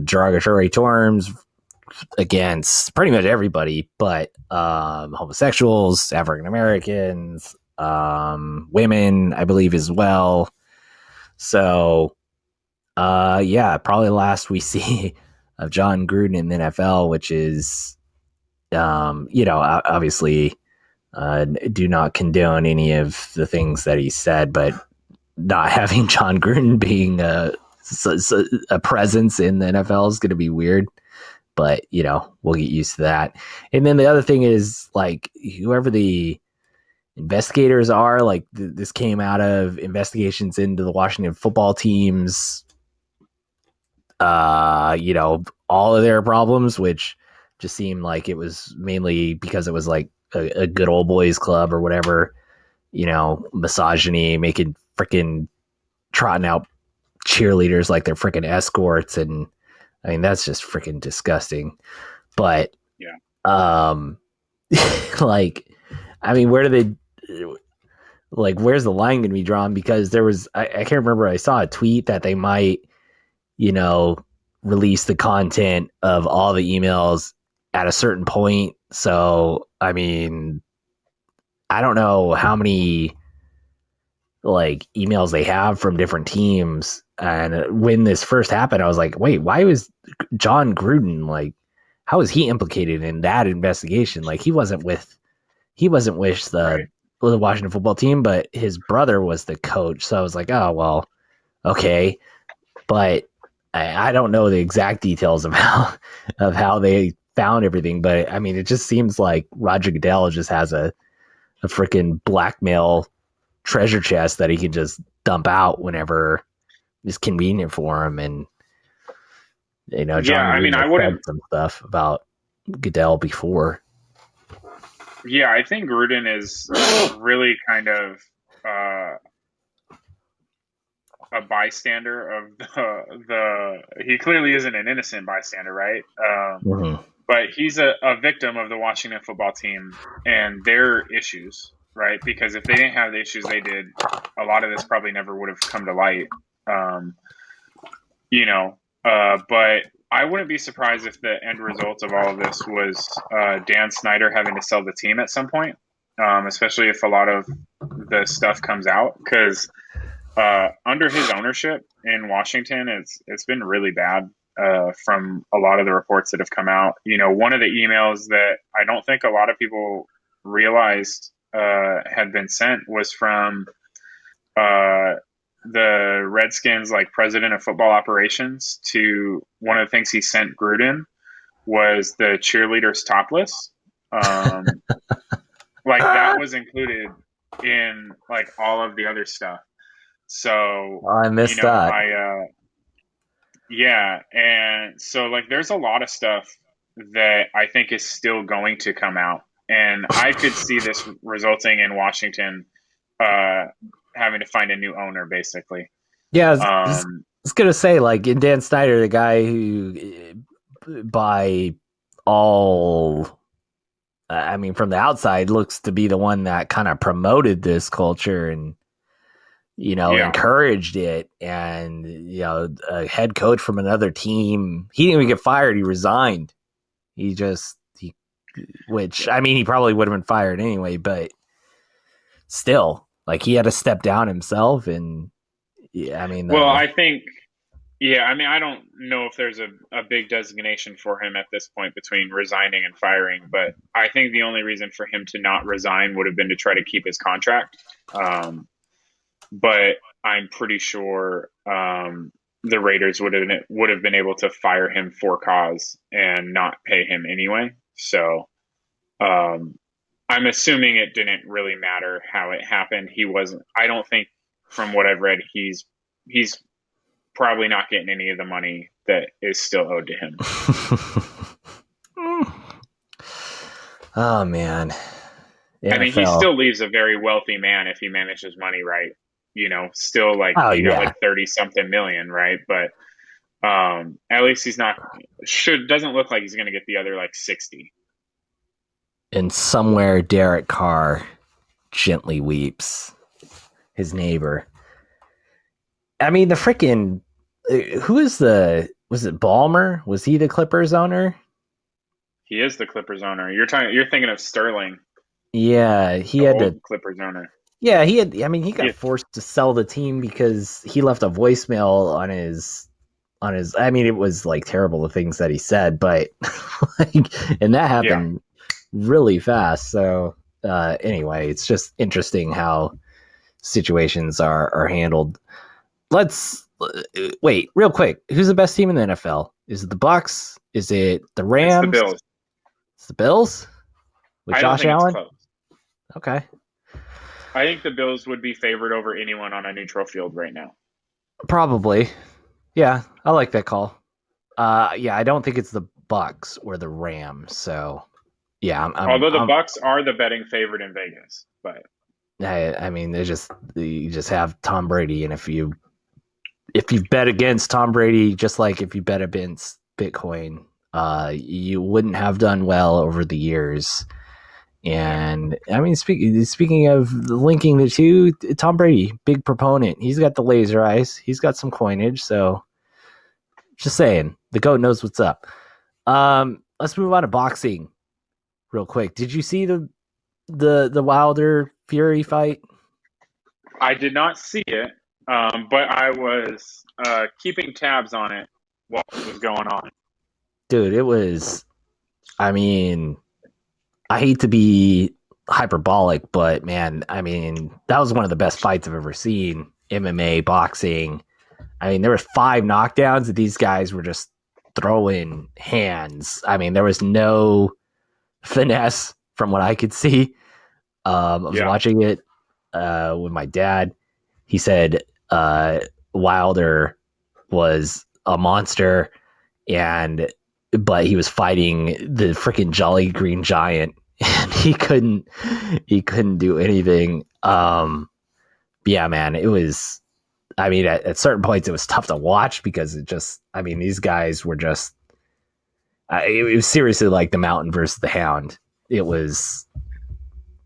derogatory terms against pretty much everybody, but homosexuals, African Americans, women, I believe as well. So, yeah, probably the last we see of John Gruden in the NFL, which is, obviously, do not condone any of the things that he said, but not having John Gruden being a presence in the NFL is going to be weird. But we'll get used to that. And then the other thing is like whoever the investigators are, like this came out of investigations into the Washington football team's, all of their problems, which just seemed like it was mainly because it was like a good old boys club or whatever, misogyny, making freaking trotting out cheerleaders like they're freaking escorts. And I mean, that's just freaking disgusting. But, Yeah, um, like, I mean, where's the line going to be drawn? Because I can't remember. I saw a tweet that they might, you know, release the content of all the emails at a certain point. So, I mean, I don't know how many like emails they have from different teams. And when this first happened, I was like, wait, why was John Gruden like, how was he implicated in that investigation? Like he wasn't with right. the Washington football team, but his brother was the coach. So I was like, oh well, okay. But I don't know the exact details of how they found everything. But I mean, it just seems like Roger Goodell just has a freaking blackmail treasure chest that he can just dump out whenever it's convenient for him. And Yeah, John I mean, Gruden I has said wouldn't. some stuff about Goodell before. Yeah, I think Gruden is really kind of uh, a bystander of the. He clearly isn't an innocent bystander, right? Mm-hmm. But he's a victim of the Washington football team and their issues, right? Because if they didn't have the issues they did, a lot of this probably never would have come to light. Um, but I wouldn't be surprised if the end result of all of this was Dan Snyder having to sell the team at some point, especially if a lot of the stuff comes out. Because under his ownership in Washington, it's been really bad from a lot of the reports that have come out. One of the emails that I don't think a lot of people realized had been sent was from uh, the Redskins, like president of football operations, to one of the things he sent Gruden was the cheerleaders topless. Um, like that was included in like all of the other stuff. So, I you missed know, that. yeah, and so like there's a lot of stuff that I think is still going to come out, and I could see this resulting in Washington uh having to find a new owner basically. Yeah, Um, was gonna say, like, in Dan Snyder, the guy who, by all, I mean, from the outside, looks to be the one that kind of promoted this culture and yeah. encouraged it. And a head coach from another team, he didn't even get fired. He resigned. He which, I mean, he probably would have been fired anyway, but still, like, he had to step down himself. And yeah, I mean, Well, I think yeah, I mean, I don't know if there's a big designation for him at this point between resigning and firing, but I think the only reason for him to not resign would have been to try to keep his contract. Um, but I'm pretty sure the Raiders would have been able to fire him for cause and not pay him anyway. So um, I'm assuming it didn't really matter how it happened. He wasn't. I don't think, from what I've read, he's probably not getting any of the money that is still owed to him. oh man, the I mean, he NFL. still leaves a very wealthy man if he manages money right. You know, still like Oh he got yeah, like 30 something million, right? But at least he's not should doesn't look like he's going to get the other like 60. and somewhere Derek Carr gently weeps. His neighbor. I mean, the freaking who is the was it Ballmer? Was he the Clippers owner? He is the Clippers owner. You're thinking of Sterling, Yeah, he the had to. old Clippers owner. Yeah, he had. I mean, he got Yeah, forced to sell the team because he left a voicemail on his. I mean, it was like terrible the things that he said, but like, and that yeah. happened really fast. So anyway, it's just interesting how situations are handled. Let's wait real quick. Who's the best team in the NFL? Is it the Bucks? Is it the It's the Rams? Bills. It's the Bills with I don't Josh think it's Allen. close. Okay, I think the Bills would be favored over anyone on a neutral field right now. probably. Yeah, I like that call. Yeah, I don't think it's the Bucks or the Rams. So yeah, Although the Bucks are the betting favorite in Vegas, but I mean, you just have Tom Brady, and if you bet against Tom Brady, just like if you bet against Bitcoin, you wouldn't have done well over the years. yeah, And I mean, speaking of linking the two, Tom Brady, big proponent. He's got the laser eyes. He's got some coinage. So just saying, the goat knows what's up. Let's move on to boxing real quick. Did you see the Wilder Fury fight? I did not see it, but I was keeping tabs on it while it was going on. Dude, it was. I mean, I hate to be hyperbolic, but man, I mean, that was one of the best fights I've ever seen. MMA, boxing. I mean, there was 5 knockdowns that these guys were just throwing hands. I mean, there was no finesse from what I could see. I was Yeah, watching it with my dad. He said Wilder was a monster, and but he was fighting the freaking Jolly Green Giant, and he couldn't do anything. Yeah, man, it was. I mean, at certain points, it was tough to watch because it just. I mean, these guys were just. It was seriously like the Mountain versus the Hound. It was.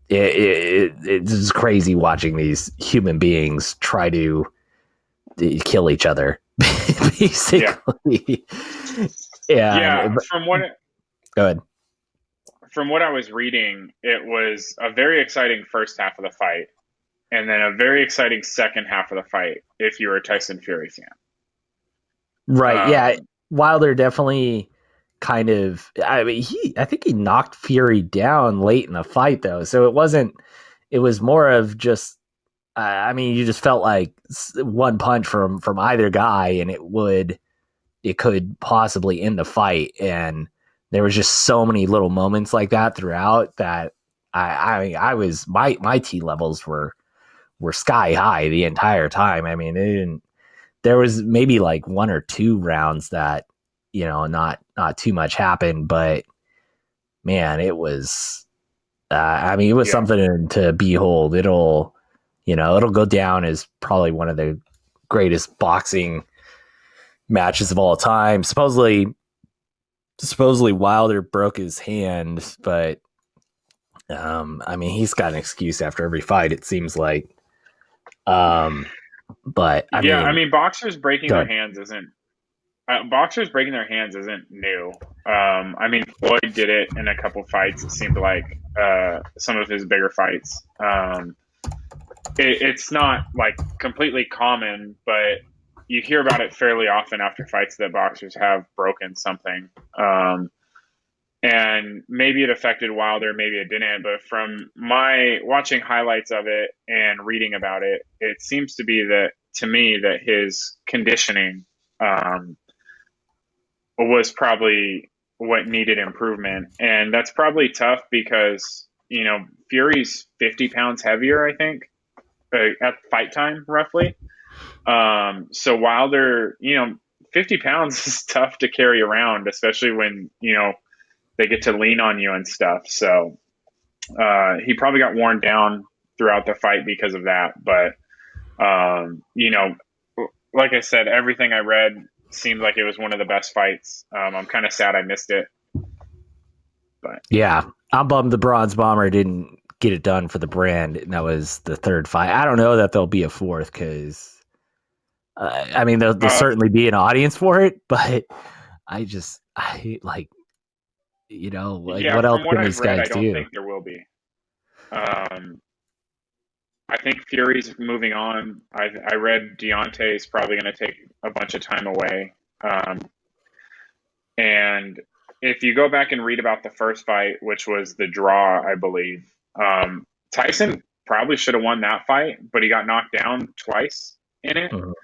It's just crazy watching these human beings try to kill each other, yeah, basically. yeah. And go ahead. From what I was reading, it was a very exciting first half of the fight, and then a very exciting second half of the fight. If you were a Tyson Fury fan, Right. Yeah. um, Wilder definitely kind of. I mean, I think he knocked Fury down late in the fight, though. So it wasn't. It was more of just. I mean, you just felt like one punch from either guy, and it could possibly end the fight. And there was just so many little moments like that throughout that. I was my T levels were sky high the entire time. I mean, it didn't. There was maybe like one or two rounds that not too much happened, but man, it was. I mean, it was Yeah. something to behold. It'll go down as probably one of the greatest boxing matches of all time. Supposedly Wilder broke his hand, but I mean, he's got an excuse after every fight. It seems like. But I Yeah, I mean, mean, go ahead. boxers breaking their hands isn't new. I mean, Floyd did it in a couple fights. It seemed like some of his bigger fights. It's not like completely common, but you hear about it fairly often after fights that boxers have broken something. And maybe it affected Wilder, maybe it didn't. But from my watching highlights of it and reading about it, it seems to be that to me that his conditioning um, was probably what needed improvement, and that's probably tough because Fury's 50 pounds heavier, I think, at fight time roughly. So Wilder, 50 pounds is tough to carry around, especially when they get to lean on you and stuff. So he probably got worn down throughout the fight because of that. But like I said, everything I read seemed like it was one of the best fights. I'm kind of sad I missed it, but Yeah, I'm bummed the Bronze Bomber didn't get it done for the brand, and that was the third fight. I don't know that there'll be a fourth because I mean there'll uh, certainly be an audience for it, but I like yeah, what else from what can I've these read, I guys don't do? think there will be. Um, I think Fury's moving on. I read Deontay is probably going to take a bunch of time away. And if you go back and read about the first fight, which was the draw, I believe, Tyson probably should have won that fight, but he got knocked down twice in it. Mhm.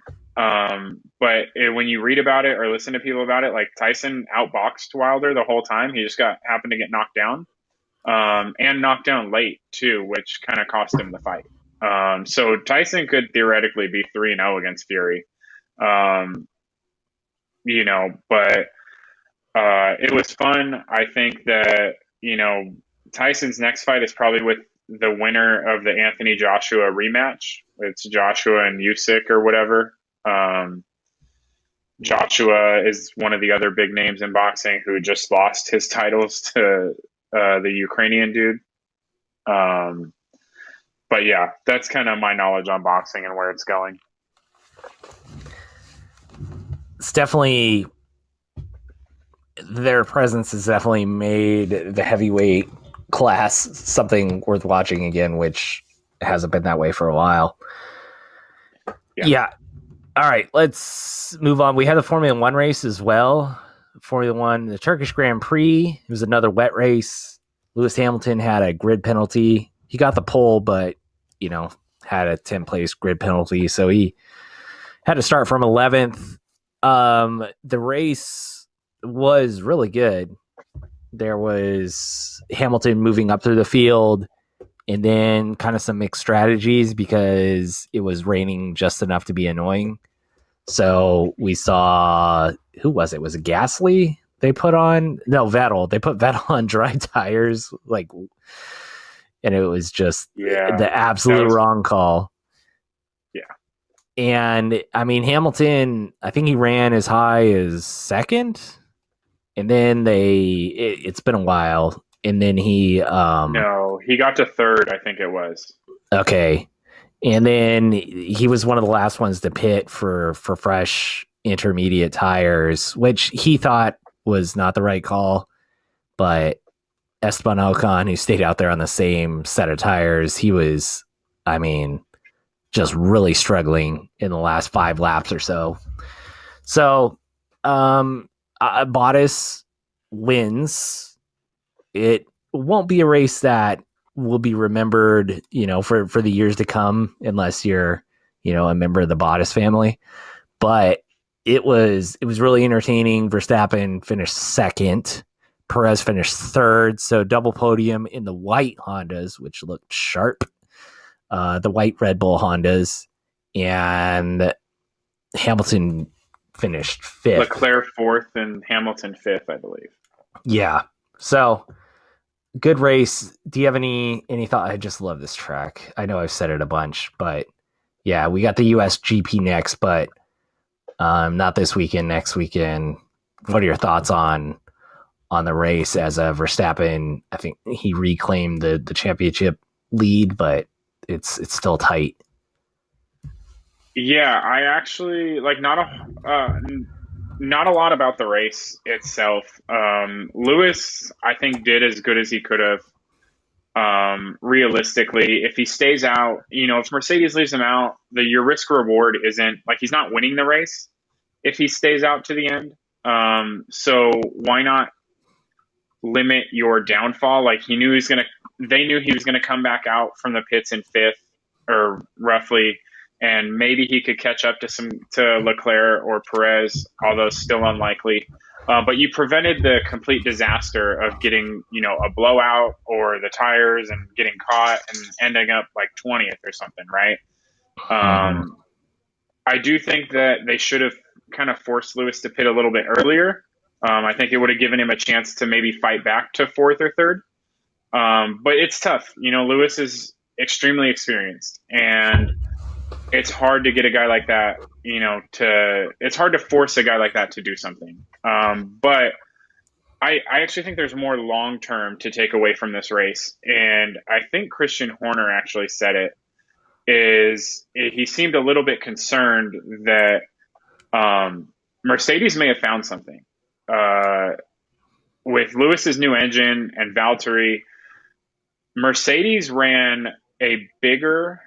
When you read about it or listen to people about it, like Tyson outboxed Wilder the whole time. He just happened to get knocked down, and knocked down late too, which kind of cost him the fight. So Tyson could theoretically be 3-0 against Fury. Um, but it was fun. I think that, Tyson's next fight is probably with the winner of the Anthony Joshua rematch. It's Joshua and Usyk or whatever. Um, Joshua is one of the other big names in boxing who just lost his titles to the Ukrainian dude. Um, but yeah, that's kind of my knowledge on boxing and where it's going. It's definitely their presence has definitely made the heavyweight class something worth watching again, which hasn't been that way for a while. Yeah. Yeah. All right, let's move on. We had the Formula One race as well. Formula One, the Turkish Grand Prix. It was another wet race. Lewis Hamilton had a grid penalty. He got the pole, but had a 10th place grid penalty, so he had to start from 11th. The race was really good. There was Hamilton moving up through the field, and then kind of some mixed strategies because it was raining just enough to be annoying. So we saw, who was it? Was it Gasly they put on? No, Vettel. They put Vettel on dry tires, and it was just Yeah. the That absolute was, wrong call. yeah. And I mean, Hamilton, I think he ran as high as second, and then it's been a while, and then No, he got to third, I think it was. okay, and then he was one of the last ones to pit for fresh intermediate tires, which he thought was not the right call. But Esteban Ocon, who stayed out there on the same set of tires, he was, I mean, just really struggling in the last 5 laps or so. So, Bottas wins. It won't be a race that will be remembered, for the years to come, unless you're, a member of the Bottas family. But it was really entertaining. Verstappen finished second, Perez finished third, so double podium in the white Hondas, which looked sharp. The white Red Bull Hondas, and Hamilton finished fifth. Leclerc fourth and Hamilton fifth, I believe. Yeah. So good race. Do you have any thought? I just love this track. I know I've said it a bunch, but yeah, we got the US GP next, but not this weekend, next weekend. What are your thoughts on the race as a Verstappen? I think he reclaimed the championship lead, but it's still tight. Yeah, I actually like not a lot about the race itself. Lewis, I think, did as good as he could have. Realistically, if he stays out, if Mercedes leaves him out, your risk reward isn't like he's not winning the race if he stays out to the end. So why not limit your downfall? Like they knew he was gonna come back out from the pits in fifth or roughly, and maybe he could catch up to Leclerc or Perez, although still unlikely. But you prevented the complete disaster of getting, a blowout or the tires and getting caught and ending up like 20th or something, right? Mm-hmm. I do think that they should have kind of forced Lewis to pit a little bit earlier. I think it would have given him a chance to maybe fight back to fourth or third. But it's tough. Lewis is extremely experienced, and it's hard to get a guy like that, it's hard to force a guy like that to do something. But I actually think there's more long term to take away from this race. And I think Christian Horner actually said he seemed a little bit concerned that Mercedes may have found something. With Lewis's new engine and Valtteri, Mercedes ran a bigger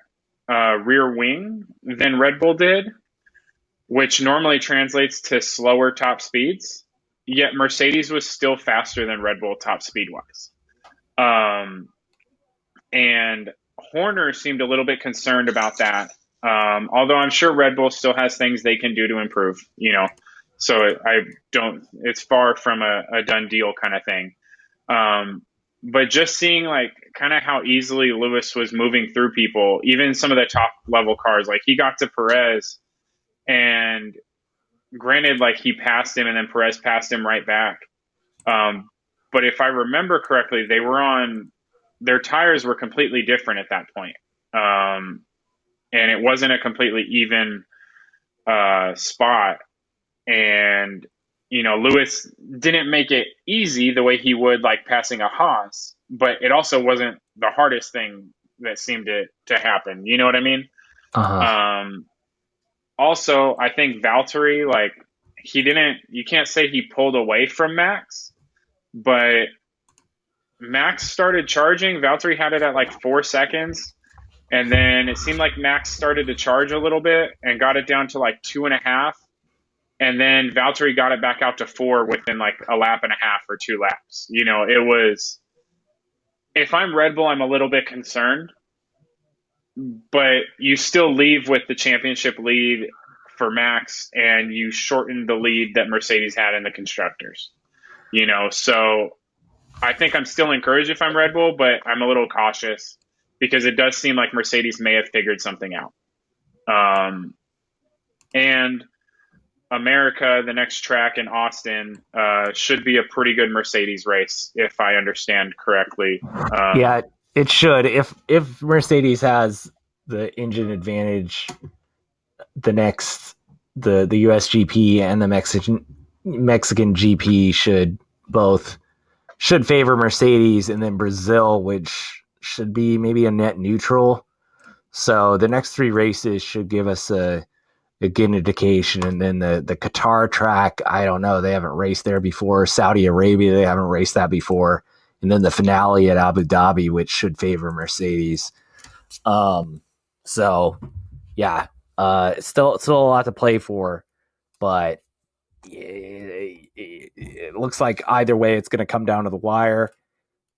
rear wing than Red Bull did, which normally translates to slower top speeds. Yet Mercedes was still faster than Red Bull top speed wise. And Horner seemed a little bit concerned about that. Although I'm sure Red Bull still has things they can do to improve, So it's far from a done deal kind of thing. But just seeing like kind of how easily Lewis was moving through people, even some of the top level cars, like he got to Perez, and granted, like he passed him and then Perez passed him right back. But if I remember correctly, their tires were completely different at that point. And it wasn't a completely even spot. And Lewis didn't make it easy the way he would like passing a Haas, but it also wasn't the hardest thing that seemed to happen. You know what I mean? Uh-huh. Also, I think Valtteri, like you can't say he pulled away from Max, but Max started charging. Valtteri had it at like 4 seconds. And then it seemed like Max started to charge a little bit and got it down to like 2.5. And then Valtteri got it back out to 4 within like a lap and a half or 2 laps. If I'm Red Bull, I'm a little bit concerned, but you still leave with the championship lead for Max, and you shorten the lead that Mercedes had in the constructors. So I think I'm still encouraged if I'm Red Bull, but I'm a little cautious because it does seem like Mercedes may have figured something out. And America, the next track in Austin, should be a pretty good Mercedes race, if I understand correctly. Yeah, it should. If Mercedes has the engine advantage, the US GP and the Mexican GP should favor Mercedes, and then Brazil, which should be maybe a net neutral. So the next 3 races should give us a good indication. And then the Qatar track, I don't know. They haven't raced there before. Saudi Arabia, they haven't raced that before. And then the finale at Abu Dhabi, which should favor Mercedes. So yeah, still a lot to play for, but it looks like either way it's going to come down to the wire.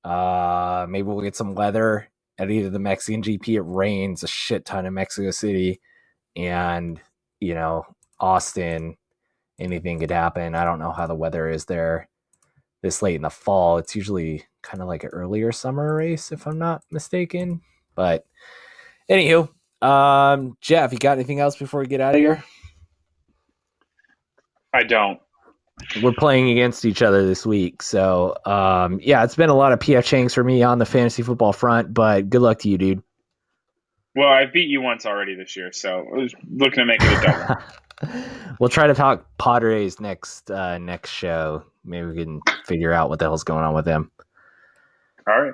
Maybe we'll get some weather at either the Mexican GP. It rains a shit ton in Mexico City, and Austin. Anything could happen. I don't know how the weather is there. this late in the fall. It's usually kind of like an earlier summer race, if I'm not mistaken. But anywho, Jeff, you got anything else before we get out of here? I don't. We're playing against each other this week. So, yeah, it's been a lot of PF Changs for me on the fantasy football front, but good luck to you, dude. Well, I beat you once already this year, so I was looking to make it a double. We'll try to talk Padres next show. Maybe we can figure out what the hell's going on with them. All right.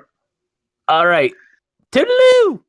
All right. Toodaloo!